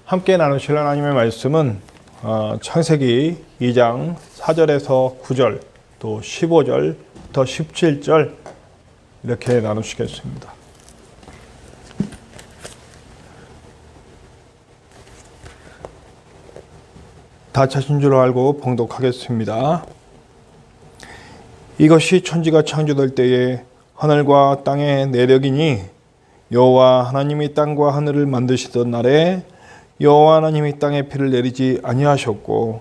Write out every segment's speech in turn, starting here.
함께 나누실 하나님의 말씀은 창세기 2장 4절에서 9절 또 15절부터 17절 이렇게 나누시겠습니다. 다 찾은 줄 알고 봉독하겠습니다. 이것이 천지가 창조될 때에 하늘과 땅의 내력이니 여호와 하나님이 땅과 하늘을 만드시던 날에 여호와 하나님이 땅에 비를 내리지 아니하셨고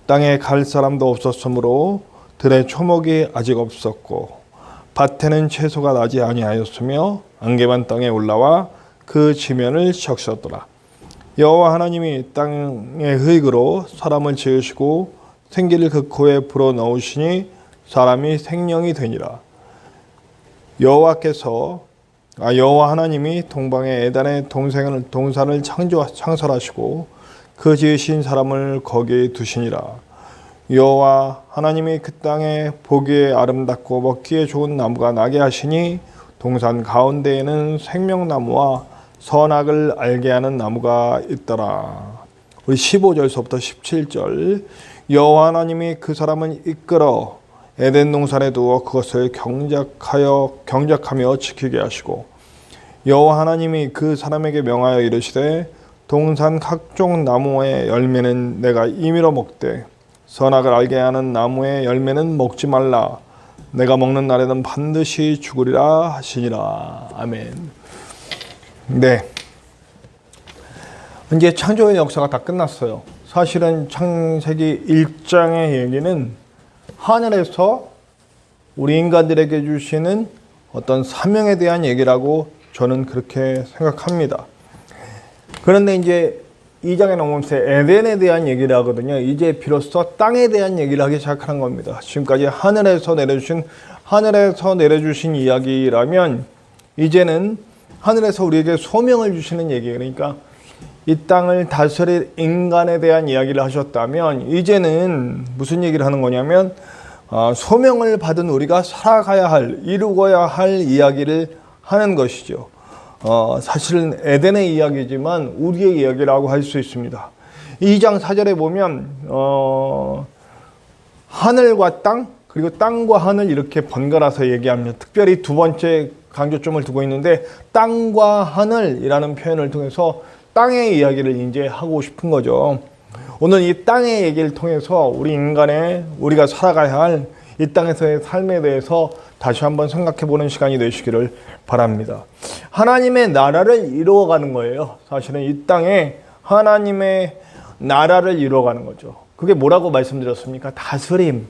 땅에 갈 사람도 없었으므로 들에 초목이 아직 없었고 밭에는 채소가 나지 아니하였으며 안개만 땅에 올라와 그 지면을 적셨더라. 여호와 하나님이 땅의 흙으로 사람을 지으시고 생기를 그 코에 불어 넣으시니 사람이 생명이 되니라. 여호와 하나님이 동방의 에덴의 동산을 창설하시고 그 지으신 사람을 거기에 두시니라. 여호와 하나님이 그 땅에 보기에 아름답고 먹기에 좋은 나무가 나게 하시니 동산 가운데에는 생명나무와 선악을 알게 하는 나무가 있더라. 우리 15절서부터 17절. 여호와 하나님이 그 사람을 이끌어 에덴 동산에 두어 그것을 경작하며 지키게 하시고 여호와 하나님이 그 사람에게 명하여 이르시되 동산 각종 나무의 열매는 내가 임의로 먹되 선악을 알게 하는 나무의 열매는 먹지 말라. 내가 먹는 날에는 반드시 죽으리라 하시니라. 아멘. 네, 이제 창조의 역사가 다 끝났어요. 사실은 창세기 1장의 얘기는 하늘에서 우리 인간들에게 주시는 어떤 사명에 대한 얘기라고 저는 그렇게 생각합니다. 그런데 이제 2장에 넘으면서 에덴에 대한 얘기를 하거든요. 이제 비로소 땅에 대한 얘기를 하기 시작하는 겁니다. 지금까지 하늘에서 내려주신 이야기라면 이제는 하늘에서 우리에게 소명을 주시는 얘기, 그러니까 이 땅을 다스릴 인간에 대한 이야기를 하셨다면 이제는 무슨 얘기를 하는 거냐면 소명을 받은 우리가 살아가야 할, 이루어야 할 이야기를 하는 것이죠. 사실은 에덴의 이야기지만 우리의 이야기라고 할 수 있습니다. 2장 4절에 보면 하늘과 땅 그리고 땅과 하늘 이렇게 번갈아서 얘기합니다. 특별히 두 번째 강조점을 두고 있는데 땅과 하늘이라는 표현을 통해서 땅의 이야기를 이제 하고 싶은 거죠. 오늘 이 땅의 얘기를 통해서 우리가 살아가야 할 이 땅에서의 삶에 대해서 다시 한번 생각해보는 시간이 되시기를 바랍니다. 하나님의 나라를 이루어가는 거예요. 사실은 이 땅에 하나님의 나라를 이루어가는 거죠. 그게 뭐라고 말씀드렸습니까? 다스림.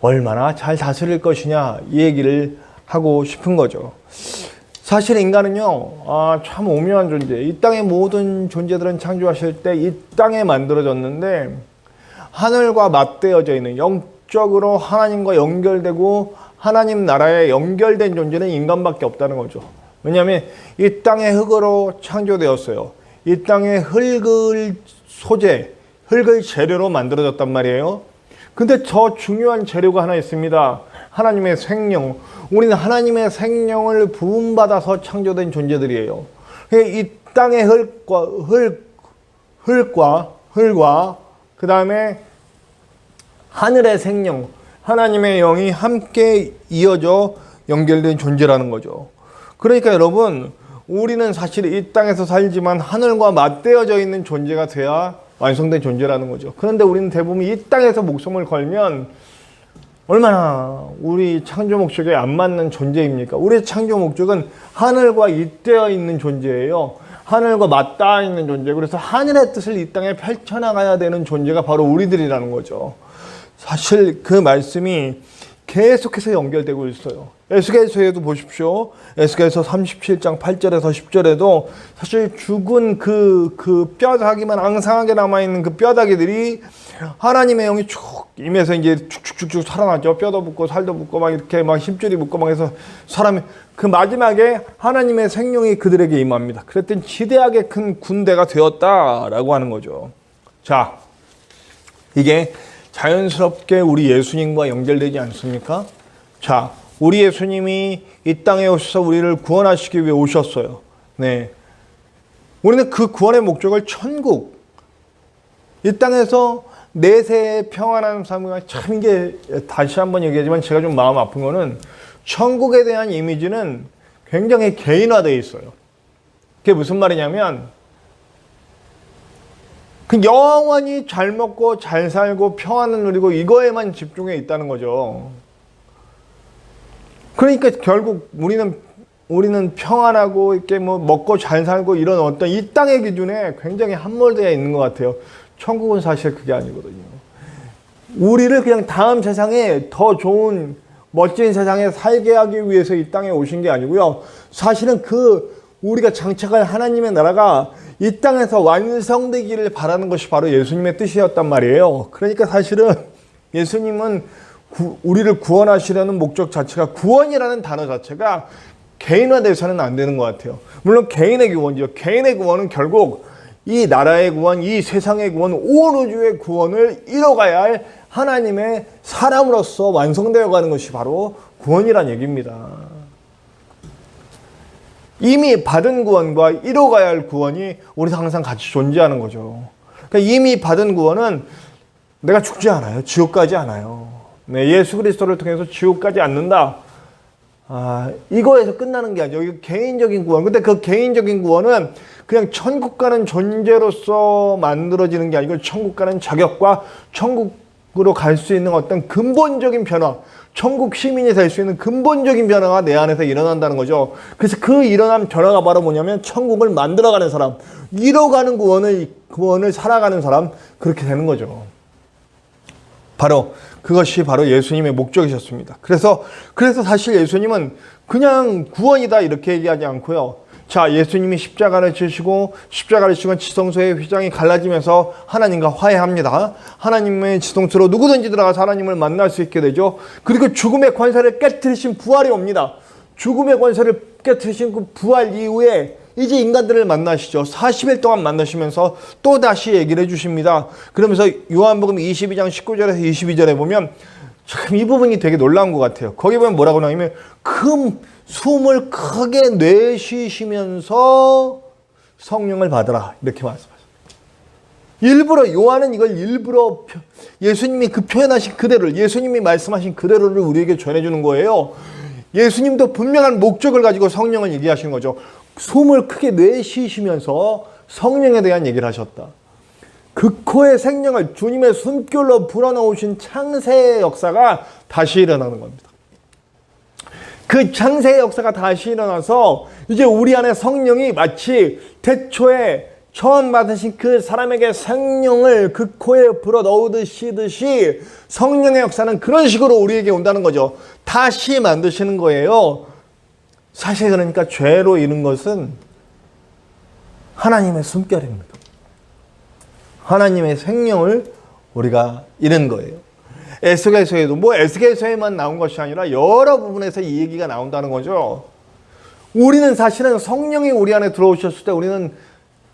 얼마나 잘 다스릴 것이냐 이 얘기를 하고 싶은 거죠. 사실 인간은요, 참 오묘한 존재. 이 땅의 모든 존재들은 창조하실 때 이 땅에 만들어졌는데 하늘과 맞대어져 있는 영적으로 하나님과 연결되고 하나님 나라에 연결된 존재는 인간밖에 없다는 거죠. 왜냐하면 이 땅의 흙으로 창조되었어요. 이 땅의 흙을 재료로 만들어졌단 말이에요. 근데 저 중요한 재료가 하나 있습니다. 하나님의 생명. 우리는 하나님의 생명을 부음받아서 창조된 존재들이에요. 이 땅의 흙과 그 다음에 하늘의 생명, 하나님의 영이 함께 이어져 연결된 존재라는 거죠. 그러니까 여러분, 우리는 사실 이 땅에서 살지만 하늘과 맞대어져 있는 존재가 돼야 완성된 존재라는 거죠. 그런데 우리는 대부분 이 땅에서 목숨을 걸면 얼마나 우리 창조 목적에 안 맞는 존재입니까? 우리의 창조 목적은 하늘과 잇대어 있는 존재예요. 하늘과 맞닿아 있는 존재. 그래서 하늘의 뜻을 이 땅에 펼쳐나가야 되는 존재가 바로 우리들이라는 거죠. 사실 그 말씀이 계속해서 연결되고 있어요. 에스겔서에도 보십시오. 에스겔서 37장 8절에서 10절에도 사실 죽은 그 뼈다귀만 앙상하게 남아있는 그 뼈다귀들이 하나님의 영이 쭉 임해서 이제 축축축축 살아나죠. 뼈도 붙고 살도 붙고 막 이렇게 막 힘줄이 붙고 막 해서 사람이 그 마지막에 하나님의 생명이 그들에게 임합니다. 그랬더니 지대하게 큰 군대가 되었다라고 하는 거죠. 자, 이게 자연스럽게 우리 예수님과 연결되지 않습니까? 자, 우리 예수님이 이 땅에 오셔서 우리를 구원하시기 위해 오셨어요. 네. 우리는 그 구원의 목적을 천국, 이 땅에서 내세의 평안한 삶을, 참 이게 다시 한번 얘기하지만 제가 좀 마음 아픈 거는 천국에 대한 이미지는 굉장히 개인화되어 있어요. 그게 무슨 말이냐면 그 영원히 잘 먹고 잘 살고 평안을 누리고 이거에만 집중해 있다는 거죠. 그러니까 결국 우리는 평안하고 이렇게 뭐 먹고 잘 살고 이런 어떤 이 땅의 기준에 굉장히 함몰되어 있는 것 같아요. 천국은 사실 그게 아니거든요. 우리를 그냥 다음 세상에 더 좋은 멋진 세상에 살게 하기 위해서 이 땅에 오신 게 아니고요. 사실은 우리가 장착할 하나님의 나라가 이 땅에서 완성되기를 바라는 것이 바로 예수님의 뜻이었단 말이에요. 그러니까 사실은 예수님은 우리를 구원하시려는 목적 자체가, 구원이라는 단어 자체가 개인화돼서는 안 되는 것 같아요. 물론 개인의 구원이죠. 개인의 구원은 결국 이 나라의 구원, 이 세상의 구원, 온 우주의 구원을 이뤄가야 할 하나님의 사람으로서 완성되어 가는 것이 바로 구원이란 얘기입니다. 이미 받은 구원과 이뤄가야 할 구원이 우리도 항상 같이 존재하는 거죠. 그러니까 이미 받은 구원은 내가 죽지 않아요. 지옥 가지 않아요. 네, 예수 그리스도를 통해서 지옥 가지 않는다. 이거에서 끝나는 게 아니죠. 이거 개인적인 구원. 근데 그 개인적인 구원은 그냥 천국 가는 존재로서 만들어지는 게 아니고 천국 가는 자격과 천국으로 갈 수 있는 어떤 근본적인 변화, 천국 시민이 될 수 있는 근본적인 변화가 내 안에서 일어난다는 거죠. 그래서 그 일어난 변화가 바로 뭐냐면 천국을 만들어가는 사람, 이뤄가는 구원을 살아가는 사람, 그렇게 되는 거죠. 그것이 바로 예수님의 목적이셨습니다. 그래서 사실 예수님은 그냥 구원이다 이렇게 얘기하지 않고요. 자, 예수님이 십자가를 지시고 십자가를 지건 지성소의 휘장이 갈라지면서 하나님과 화해합니다. 하나님의 지성소로 누구든지 들어가서 하나님을 만날 수 있게 되죠. 그리고 죽음의 권세를 깨트리신 부활이 옵니다. 죽음의 권세를 깨트리신 그 부활 이후에 이제 인간들을 만나시죠. 40일 동안 만나시면서 또 다시 얘기를 해주십니다. 그러면서 요한복음 22장 19절에서 22절에 보면 참 이 부분이 되게 놀라운 것 같아요. 거기 보면 뭐라고 나오냐면 큰 숨을 크게 내쉬시면서 성령을 받으라 이렇게 말씀하셨어요. 일부러 요한은 이걸 일부러 예수님이 그 표현하신 그대로를, 예수님이 말씀하신 그대로를 우리에게 전해주는 거예요. 예수님도 분명한 목적을 가지고 성령을 얘기하시는 거죠. 숨을 크게 내쉬시면서 성령에 대한 얘기를 하셨다. 그 코의 생명을 주님의 숨결로 불어넣으신 창세의 역사가 다시 일어나는 겁니다. 그 창세의 역사가 다시 일어나서 이제 우리 안에 성령이 마치 태초에 처음 받으신 그 사람에게 생명을 그 코에 불어넣으듯이 성령의 역사는 그런 식으로 우리에게 온다는 거죠. 다시 만드시는 거예요. 사실 그러니까 죄로 이룬 것은 하나님의 숨결입니다. 하나님의 생명을 우리가 잃은 거예요. 에스겔서에도 에스겔서에만 나온 것이 아니라 여러 부분에서 이 얘기가 나온다는 거죠. 우리는 사실은 성령이 우리 안에 들어오셨을 때 우리는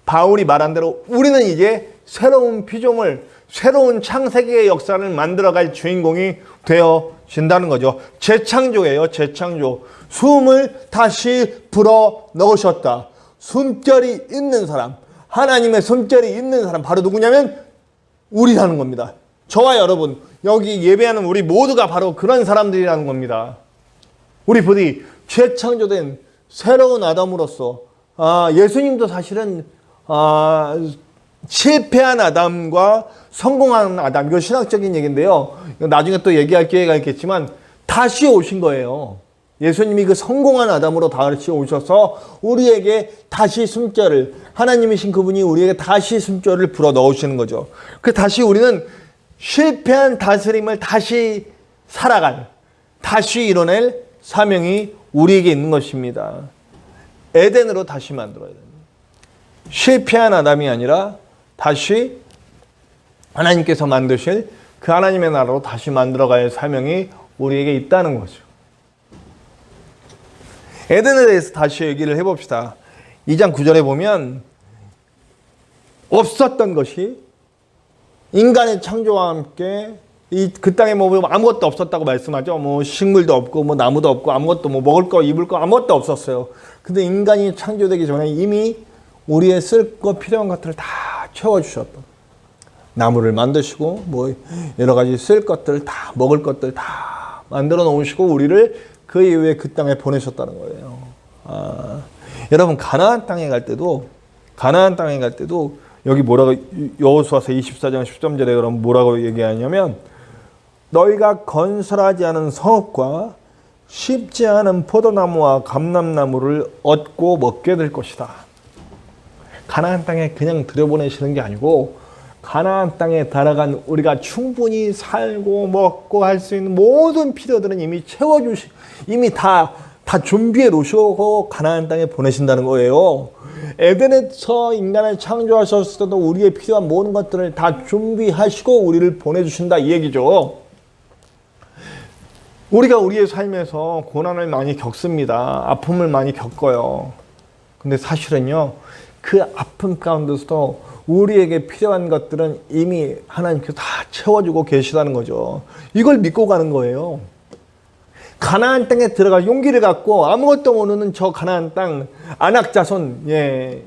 바울이 말한 대로 우리는 이제 새로운 피조물, 새로운 창세기의 역사를 만들어갈 주인공이 되어진다는 거죠. 재창조예요. 재창조. 숨을 다시 불어 넣으셨다. 숨결이 있는 사람, 하나님의 숨결이 있는 사람 바로 누구냐면 우리라는 겁니다. 저와 여러분, 여기 예배하는 우리 모두가 바로 그런 사람들이라는 겁니다. 우리 부디 재창조된 새로운 아담으로서 예수님도 사실은 실패한 아담과 성공한 아담, 이거 신학적인 얘기인데요. 나중에 또 얘기할 기회가 있겠지만 다시 오신 거예요. 예수님이 그 성공한 아담으로 다시 오셔서 우리에게 다시 숨결을, 하나님이신 그분이 우리에게 다시 숨결을 불어 넣으시는 거죠. 그 다시 우리는 실패한 다스림을 다시 살아갈, 다시 이뤄낼 사명이 우리에게 있는 것입니다. 에덴으로 다시 만들어야 됩니다. 실패한 아담이 아니라 다시 하나님께서 만드실 그 하나님의 나라로 다시 만들어갈 사명이 우리에게 있다는 거죠. 에덴에 대해서 다시 얘기를 해봅시다. 2장 9절에 보면 없었던 것이 인간의 창조와 함께 그 땅에 아무것도 없었다고 말씀하죠. 식물도 없고 나무도 없고 아무것도 먹을 거 입을 거 아무것도 없었어요. 근데 인간이 창조되기 전에 이미 우리의 쓸 것 필요한 것들을 다 채워주셨던, 나무를 만드시고 뭐 여러 가지 쓸 것들 다, 먹을 것들 다 만들어 놓으시고 우리를 그 이후에 그 땅에 보내셨다는 거예요. 여러분 가나안 땅에 갈 때도 여기 뭐라고, 여호수아서 24장 13절에 그럼 뭐라고 얘기하냐면, 너희가 건설하지 않은 성읍과 심지 않은 포도나무와 감람나무를 얻고 먹게 될 것이다. 가나안 땅에 그냥 들여보내시는 게 아니고, 가나안 땅에 달아간 우리가 충분히 살고 먹고 할 수 있는 모든 필요들은 이미 이미 다 준비해 놓으시고 가나안 땅에 보내신다는 거예요. 에덴에서 인간을 창조하셨을 때도 우리의 필요한 모든 것들을 다 준비하시고 우리를 보내주신다, 이 얘기죠. 우리가 우리의 삶에서 고난을 많이 겪습니다. 아픔을 많이 겪어요. 근데 사실은요, 그 아픔 가운데서도 우리에게 필요한 것들은 이미 하나님께서 다 채워주고 계시다는 거죠. 이걸 믿고 가는 거예요. 가나안 땅에 들어갈 용기를 갖고 아무것도 모르는 저 가나안 땅 아낙 자손,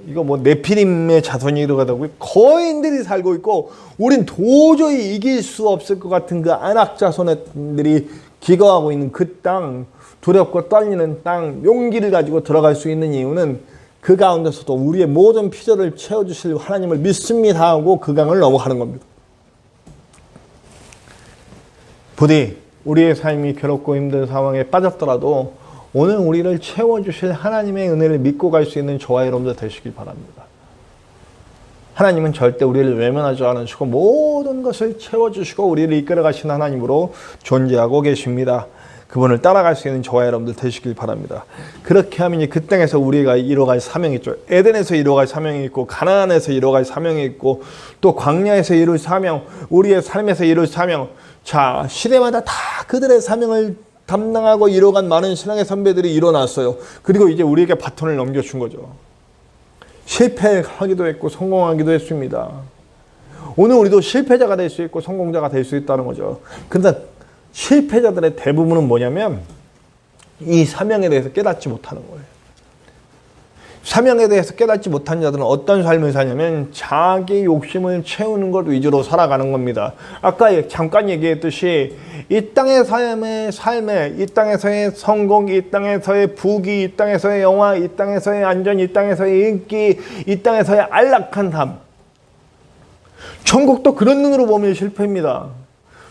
이거 뭐 네피림의 자손이 들어가다고 거인들이 살고 있고, 우린 도저히 이길 수 없을 것 같은 그 아낙 자손들이 기거하고 있는 그 땅, 두렵고 떨리는 땅, 용기를 가지고 들어갈 수 있는 이유는 그 가운데서도 우리의 모든 필요를 채워주실 하나님을 믿습니다 하고 그 강을 넘어가는 겁니다. 부디 우리의 삶이 괴롭고 힘든 상황에 빠졌더라도 오늘 우리를 채워주실 하나님의 은혜를 믿고 갈 수 있는 저와 여러분들 되시길 바랍니다. 하나님은 절대 우리를 외면하지 않으시고 모든 것을 채워주시고 우리를 이끌어 가시는 하나님으로 존재하고 계십니다. 그분을 따라갈 수 있는 저와 여러분들 되시길 바랍니다. 그렇게 하면 그 땅에서 우리가 이뤄갈 사명이 있죠. 에덴에서 이뤄갈 사명이 있고, 가나안에서 이뤄갈 사명이 있고, 또 광야에서 이룰 사명, 우리의 삶에서 이룰 사명. 자, 시대마다 다 그들의 사명을 담당하고 이뤄간 많은 신앙의 선배들이 일어났어요. 그리고 이제 우리에게 바톤을 넘겨준 거죠. 실패하기도 했고 성공하기도 했습니다. 오늘 우리도 실패자가 될 수 있고 성공자가 될 수 있다는 거죠. 그런데 실패자들의 대부분은 뭐냐면 이 사명에 대해서 깨닫지 못하는 거예요. 사명에 대해서 깨닫지 못한 자들은 어떤 삶을 사냐면 자기 욕심을 채우는 것 위주로 살아가는 겁니다. 아까 잠깐 얘기했듯이 이 땅의 삶에 이 땅에서의 성공, 이 땅에서의 부귀, 이 땅에서의 영화, 이 땅에서의 안전, 이 땅에서의 인기, 이 땅에서의 안락한 삶. 천국도 그런 눈으로 보면 실패입니다.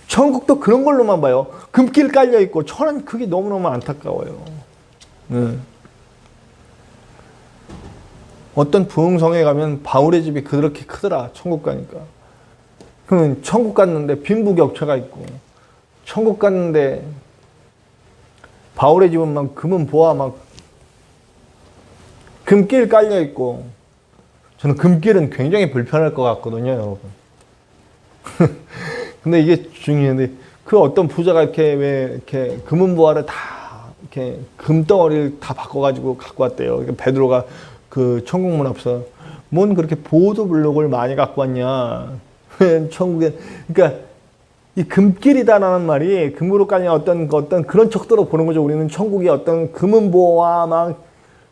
천국도 그런 걸로만 봐요. 금길 깔려있고. 저는 그게 너무너무 안타까워요. 어떤 부흥성에 가면 바울의 집이 그렇게 크더라. 천국 가니까. 그러면 천국 갔는데 빈부격차가 있고, 천국 갔는데 바울의 집은 막 금은 보아 막 금길 깔려있고, 저는 금길은 굉장히 불편할 것 같거든요, 여러분. 근데 이게 중요한데, 그 어떤 부자가 이렇게 금은 보화를 다 이렇게 금덩어리를 다 바꿔가지고 갖고 왔대요. 베드로가 그 천국문 앞서 뭔 그렇게 보도블록을 많이 갖고 왔냐. 천국에, 그러니까 이 금길이다라는 말이 금으로 깔린 어떤 그런 척도로 보는 거죠. 우리는 천국에 어떤 금은보화 막,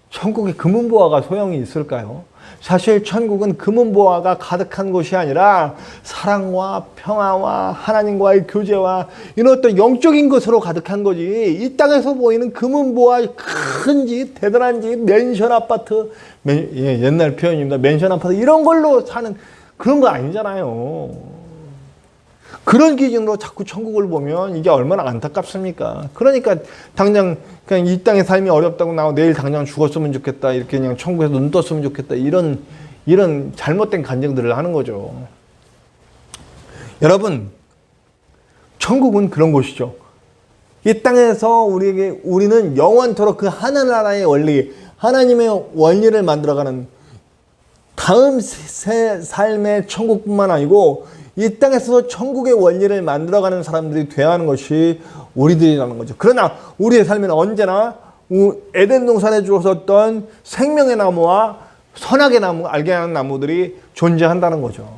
천국에 금은보화가 소용이 있을까요? 사실 천국은 금은보화가 가득한 곳이 아니라 사랑과 평화와 하나님과의 교제와 이런 어떤 영적인 것으로 가득한 거지. 이 땅에서 보이는 금은보화, 큰 집, 대단한 집, 맨션 아파트, 옛날 표현입니다. 맨션 아파트 이런 걸로 사는 그런 거 아니잖아요. 그런 기준으로 자꾸 천국을 보면 이게 얼마나 안타깝습니까? 그러니까 당장 그냥 이 땅의 삶이 어렵다고 나고 내일 당장 죽었으면 좋겠다, 이렇게 그냥 천국에서 눈 떴으면 좋겠다, 이런 잘못된 간증들을 하는 거죠. 여러분, 천국은 그런 곳이죠. 이 땅에서 우리는 영원토록 그 하나나라의 원리, 하나님의 원리를 만들어가는 다음 삶의 천국뿐만 아니고 이 땅에서 천국의 원리를 만들어가는 사람들이 되어야 하는 것이 우리들이라는 거죠. 그러나 우리의 삶에는 언제나 에덴 동산에 주었던 생명의 나무와 선악의 나무, 알게 하는 나무들이 존재한다는 거죠.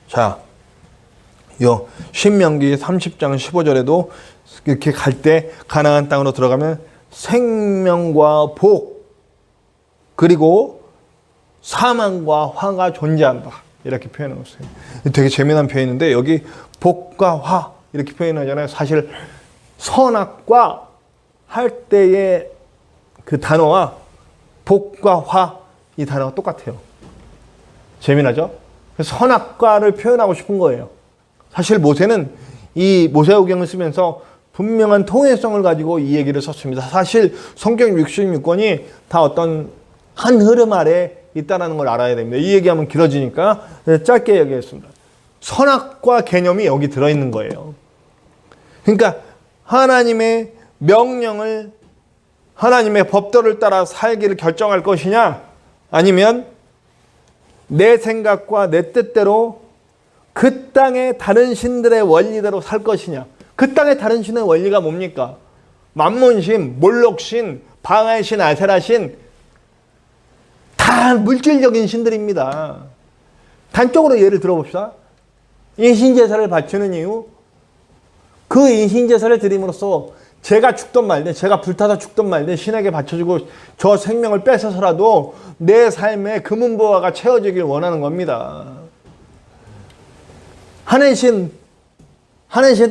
자, 요 신명기 30장 15절에도 이렇게 갈 때 가나안 땅으로 들어가면 생명과 복, 그리고 사망과 화가 존재한다. 이렇게 표현하고 있어요. 되게 재미난 표현인데 여기 복과 화 이렇게 표현하잖아요. 사실 선악과 할 때의 그 단어와 복과 화 이 단어가 똑같아요. 재미나죠? 그래서 선악과를 표현하고 싶은 거예요. 사실 모세는 이 모세오경을 쓰면서 분명한 통일성을 가지고 이 얘기를 썼습니다. 사실 성경 66권이 다 어떤 한 흐름 아래 있다는 걸 알아야 됩니다. 이 얘기하면 길어지니까 짧게 얘기했습니다. 선악과 개념이 여기 들어있는 거예요. 그러니까 하나님의 명령을, 하나님의 법도를 따라 살기를 결정할 것이냐, 아니면 내 생각과 내 뜻대로 그 땅의 다른 신들의 원리대로 살 것이냐. 그 땅의 다른 신의 원리가 뭡니까? 만몬신, 몰록신, 바알신, 아세라신, 다 물질적인 신들입니다. 단적으로 예를 들어봅시다. 인신제사를 바치는 이유, 그 인신제사를 드림으로써 제가 죽든 말든, 제가 불타서 죽든 말든 신에게 바쳐주고 저 생명을 뺏어서라도 내 삶에 금은보화가 채워지길 원하는 겁니다. 하늘신,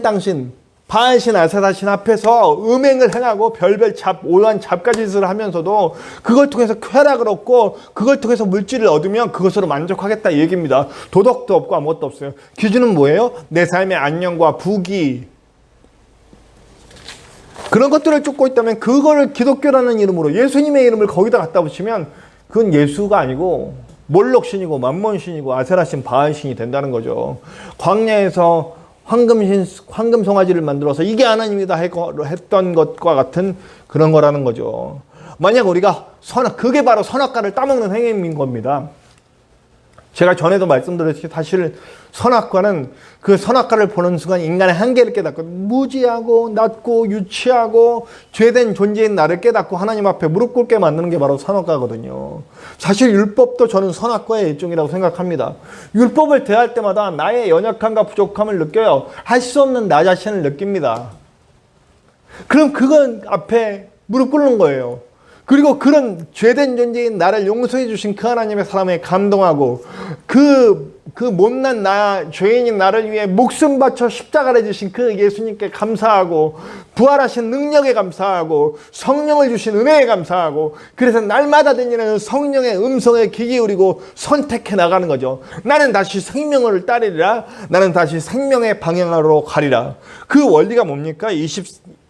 땅신, 바알신, 아세라신 앞에서 음행을 행하고 별별 오한 잡가짓을 하면서도 그걸 통해서 쾌락을 얻고 그걸 통해서 물질을 얻으면 그것으로 만족하겠다 이 얘기입니다. 도덕도 없고 아무것도 없어요. 기준은 뭐예요? 내 삶의 안녕과 부귀, 그런 것들을 쫓고 있다면 그거를 기독교라는 이름으로 예수님의 이름을 거기다 갖다 붙이면 그건 예수가 아니고 몰록신이고 만몬신이고 아세라신, 바알신이 된다는 거죠. 광야에서 황금 송아지를 만들어서 이게 하나님이다 했던 것과 같은 그런 거라는 거죠. 만약 우리가 그게 바로 선악과를 따먹는 행위인 겁니다. 제가 전에도 말씀드렸듯이 사실 선악과는 그 선악과를 보는 순간 인간의 한계를 깨닫고 무지하고 낮고 유치하고 죄된 존재인 나를 깨닫고 하나님 앞에 무릎 꿇게 만드는 게 바로 선악과거든요. 사실 율법도 저는 선악과의 일종이라고 생각합니다. 율법을 대할 때마다 나의 연약함과 부족함을 느껴요. 할 수 없는 나 자신을 느낍니다. 그럼 그건 앞에 무릎 꿇는 거예요. 그리고 그런 죄된 존재인 나를 용서해 주신 그 하나님의 사랑에 감동하고 그 못난 죄인인 나를 위해 목숨 바쳐 십자가를 지신 그 예수님께 감사하고 부활하신 능력에 감사하고 성령을 주신 은혜에 감사하고 그래서 날마다 들리는 성령의 음성에 귀 기울이고 선택해 나가는 거죠. 나는 다시 생명을 따르리라. 나는 다시 생명의 방향으로 가리라. 그 원리가 뭡니까?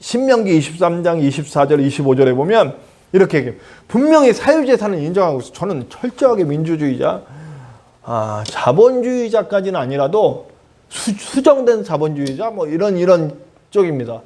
신명기 23장 24절 25절에 보면 이렇게 얘기해요. 분명히 사유재산을 인정하고 있어. 저는 철저하게 민주주의자, 자본주의자까지는 아니라도 수정된 자본주의자 뭐 이런 쪽입니다.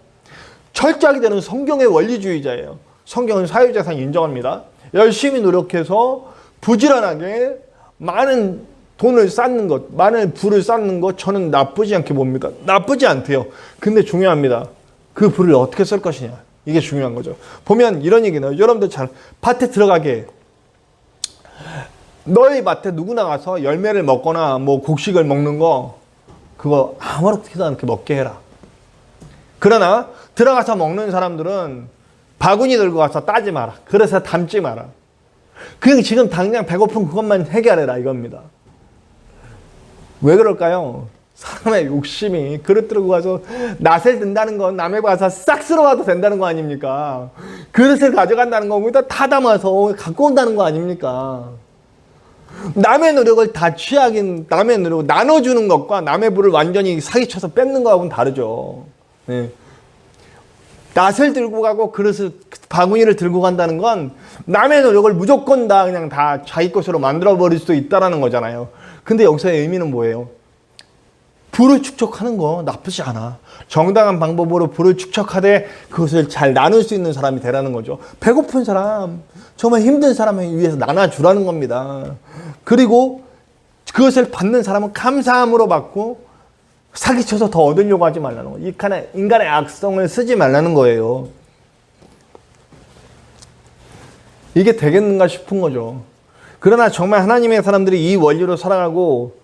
철저하게 되는 성경의 원리주의자예요. 성경은 사유재산 인정합니다. 열심히 노력해서 부지런하게 많은 돈을 쌓는 것, 많은 부를 쌓는 것 저는 나쁘지 않게 봅니다. 나쁘지 않대요. 근데 중요합니다. 그 부를 어떻게 쓸 것이냐. 이게 중요한 거죠. 보면 이런 얘기는 여러분들 잘 밭에 들어가게 너희 밭에 누구나 가서 열매를 먹거나 뭐 곡식을 먹는 거 그거 아무렇지도 않게 먹게 해라. 그러나 들어가서 먹는 사람들은 바구니 들고 가서 따지 마라. 그래서 담지 마라. 그냥 지금 당장 배고픈 그것만 해결해라 이겁니다. 왜 그럴까요? 사람의 욕심이 그릇 들고 가서 낫을 든다는 건 남의 가서 싹 쓸어와도 된다는 거 아닙니까? 그릇을 가져간다는 건 거기다 다 담아서 갖고 온다는 거 아닙니까? 남의 노력을 다 취하긴 남의 노력을 나눠주는 것과 남의 부를 완전히 사기쳐서 뺏는 거하고는 다르죠. 네. 낫을 들고 가고 그릇을 바구니를 들고 간다는 건 남의 노력을 무조건 다 그냥 다 자기 것으로 만들어 버릴 수도 있다라는 거잖아요. 근데 여기서의 의미는 뭐예요? 부를 축적하는 거 나쁘지 않아. 정당한 방법으로 부를 축적하되 그것을 잘 나눌 수 있는 사람이 되라는 거죠. 배고픈 사람, 정말 힘든 사람을 위해서 나눠주라는 겁니다. 그리고 그것을 받는 사람은 감사함으로 받고 사기쳐서 더 얻으려고 하지 말라는 거예요. 인간의 악성을 쓰지 말라는 거예요. 이게 되겠는가 싶은 거죠. 그러나 정말 하나님의 사람들이 이 원리로 살아가고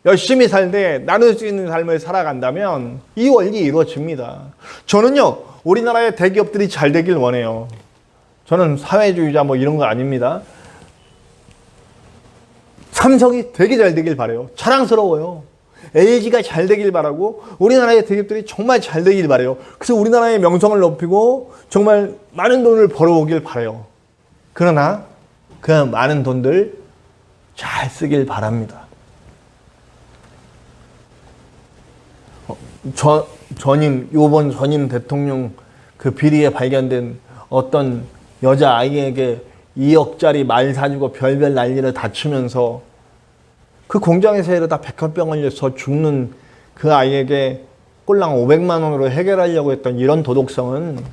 열심히 살되 나눌 수 있는 삶을 살아간다면 이 원리 이루어집니다. 저는요 우리나라의 대기업들이 잘 되길 원해요. 저는 사회주의자 뭐 이런 거 아닙니다. 삼성이 되게 잘 되길 바라요. 자랑스러워요. LG가 잘 되길 바라고 우리나라의 대기업들이 정말 잘 되길 바라요. 그래서 우리나라의 명성을 높이고 정말 많은 돈을 벌어오길 바라요. 그러나 그 많은 돈들 잘 쓰길 바랍니다. 요번 전임 대통령 그 비리에 발견된 어떤 여자아이에게 2억짜리 말 사주고 별별 난리를 다 치면서 그 공장에서 이러다 백혈병 걸려서 죽는 그 아이에게 꼴랑 500만 원으로 해결하려고 했던 이런 도덕성은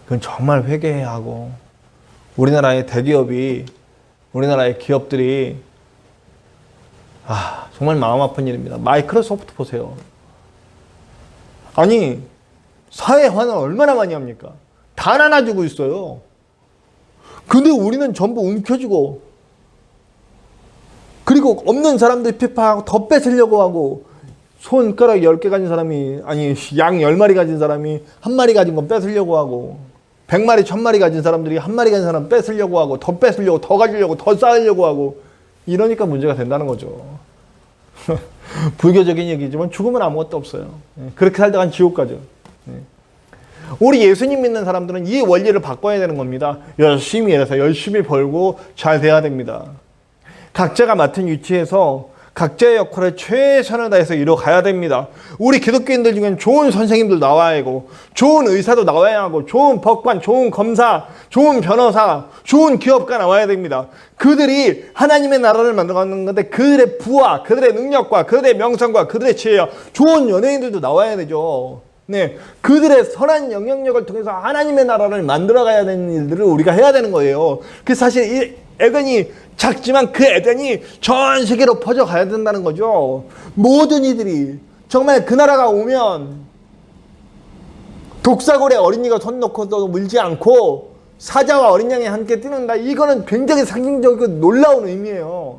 그건 정말 회개해야 하고, 우리나라의 대기업이, 우리나라의 기업들이 정말 마음 아픈 일입니다. 마이크로소프트 보세요. 아니, 사회 환원 얼마나 많이 합니까? 다 나눠주고 있어요. 근데 우리는 전부 움켜쥐고, 그리고 없는 사람들 피파하고 더 뺏으려고 하고, 손가락 10개 가진 사람이, 아니, 양 10마리 가진 사람이 한 마리 가진 건 뺏으려고 하고, 100마리, 1000마리 가진 사람들이 한 마리 가진 사람 뺏으려고 하고, 더 뺏으려고, 더 가지려고, 더 쌓으려고 하고, 이러니까 문제가 된다는 거죠. 불교적인 얘기지만 죽으면 아무것도 없어요. 그렇게 살다간 지옥 가죠. 우리 예수님 믿는 사람들은 이 원리를 바꿔야 되는 겁니다. 열심히 일해서 열심히 벌고 잘 돼야 됩니다. 각자가 맡은 위치에서 각자의 역할을 최선을 다해서 이뤄가야 됩니다. 우리 기독교인들 중엔 좋은 선생님들 나와야 하고, 좋은 의사도 나와야 하고, 좋은 법관, 좋은 검사, 좋은 변호사, 좋은 기업가 나와야 됩니다. 그들이 하나님의 나라를 만들어가는 건데 그들의 부와 그들의 능력과 그들의 명성과 그들의 지혜와 좋은 연예인들도 나와야 되죠. 네, 그들의 선한 영향력을 통해서 하나님의 나라를 만들어가야 되는 일들을 우리가 해야 되는 거예요. 그래서 사실 이 에덴이 작지만 그 에덴이 전 세계로 퍼져가야 된다는 거죠. 모든 이들이 정말 그 나라가 오면 독사골에 어린이가 손 놓고도 물지 않고 사자와 어린 양이 함께 뛰는다. 이거는 굉장히 상징적이고 놀라운 의미예요.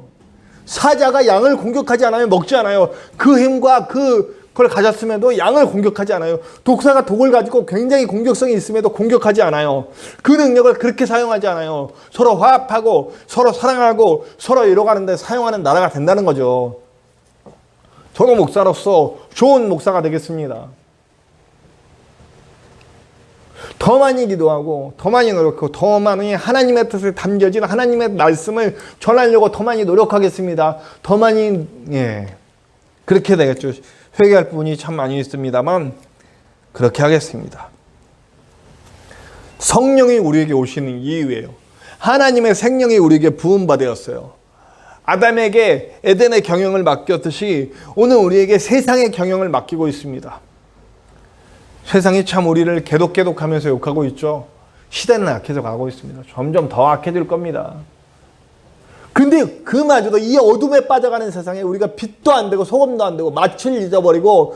사자가 양을 공격하지 않아요. 먹지 않아요. 그 힘과 그걸 가졌음에도 양을 공격하지 않아요. 독사가 독을 가지고 굉장히 공격성이 있음에도 공격하지 않아요. 그 능력을 그렇게 사용하지 않아요. 서로 화합하고 서로 사랑하고 서로 이뤄가는데 사용하는 나라가 된다는 거죠. 저도 목사로서 좋은 목사가 되겠습니다. 더 많이 기도하고 더 많이 노력하고 더 많이 하나님의 뜻에 담겨진 하나님의 말씀을 전하려고 더 많이 노력하겠습니다. 더 많이 그렇게 되겠죠. 회개할 부분이 참 많이 있습니다만 그렇게 하겠습니다. 성령이 우리에게 오시는 이유예요. 하나님의 생명이 우리에게 부음받았어요. 아담에게 에덴의 경영을 맡겼듯이 오늘 우리에게 세상의 경영을 맡기고 있습니다. 세상이 참 우리를 개독하면서 욕하고 있죠. 시대는 악해져 가고 있습니다. 점점 더 악해질 겁니다. 근데 그마저도 이 어둠에 빠져가는 세상에 우리가 빛도 안 되고 소금도 안 되고 마취를 잃어버리고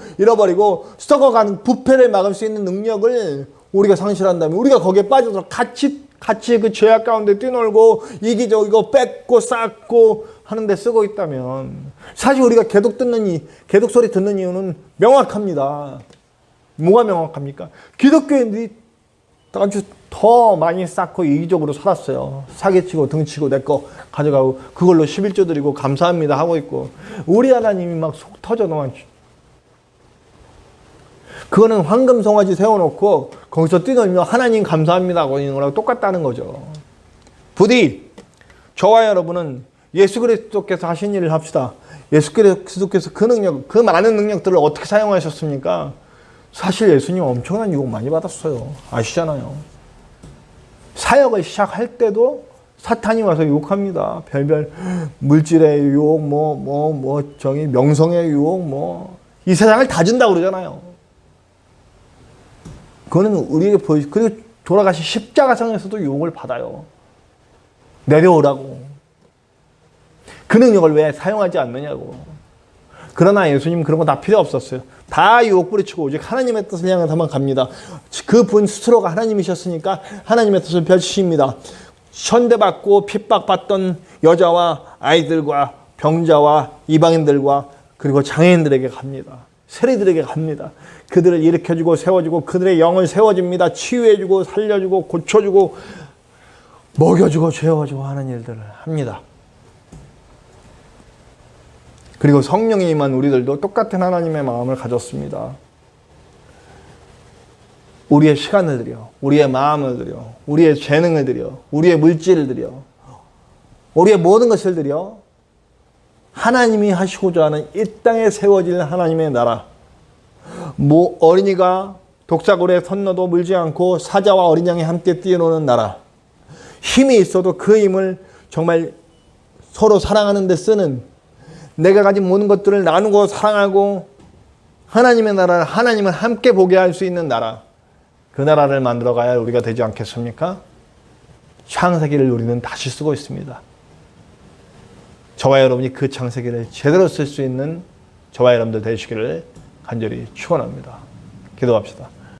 썩어가는 부패를 막을 수 있는 능력을 우리가 상실한다면, 우리가 거기에 빠져서 같이 그 죄악 가운데 뛰놀고 이기적이고 뺏고 쌓고 하는데 쓰고 있다면, 사실 우리가 개독 소리 듣는 이유는 명확합니다. 뭐가 명확합니까? 기독교인들이 아주 더 많이 쌓고 이기적으로 살았어요. 사기치고 등치고 내 거 가져가고 그걸로 11조 드리고 감사합니다 하고 있고, 우리 하나님이 막 속 터져도 그거는 황금 송아지 세워놓고 거기서 뛰놀며 하나님 감사합니다 하고 있는 거랑 똑같다는 거죠. 부디 저와 여러분은 예수 그리스도께서 하신 일을 합시다. 예수 그리스도께서 그 많은 능력들을 어떻게 사용하셨습니까? 사실 예수님 엄청난 유혹 많이 받았어요. 아시잖아요. 사역을 시작할 때도 사탄이 와서 유혹합니다. 별별 물질의 유혹, 명성의 유혹, 이 세상을 다 준다고 그러잖아요. 그거는 우리에게 그리고 돌아가신 십자가상에서도 유혹을 받아요. 내려오라고. 그 능력을 왜 사용하지 않느냐고. 그러나 예수님 그런 거 다 필요 없었어요. 다 유혹 뿌리치고 오직 하나님의 뜻을 향해서만 갑니다. 그분 스스로가 하나님이셨으니까 하나님의 뜻을 펼치십니다. 현대받고 핍박받던 여자와 아이들과 병자와 이방인들과 그리고 장애인들에게 갑니다. 세리들에게 갑니다. 그들을 일으켜주고 세워주고 그들의 영을 세워줍니다. 치유해주고 살려주고 고쳐주고 먹여주고 죄어주고 하는 일들을 합니다. 그리고 성령이 임한 우리들도 똑같은 하나님의 마음을 가졌습니다. 우리의 시간을 들여, 우리의 마음을 들여, 우리의 재능을 들여, 우리의 물질을 들여, 우리의 모든 것을 들여 하나님이 하시고자 하는 이 땅에 세워질 하나님의 나라, 어린이가 독사골에 선너도 물지 않고 사자와 어린 양이 함께 뛰어노는 나라, 힘이 있어도 그 힘을 정말 서로 사랑하는 데 쓰는, 내가 가진 모든 것들을 나누고 사랑하고 하나님의 나라를, 하나님을 함께 보게 할 수 있는 나라, 그 나라를 만들어 가야 우리가 되지 않겠습니까? 창세기를 우리는 다시 쓰고 있습니다. 저와 여러분이 그 창세기를 제대로 쓸 수 있는 저와 여러분들 되시기를 간절히 축원합니다. 기도합시다.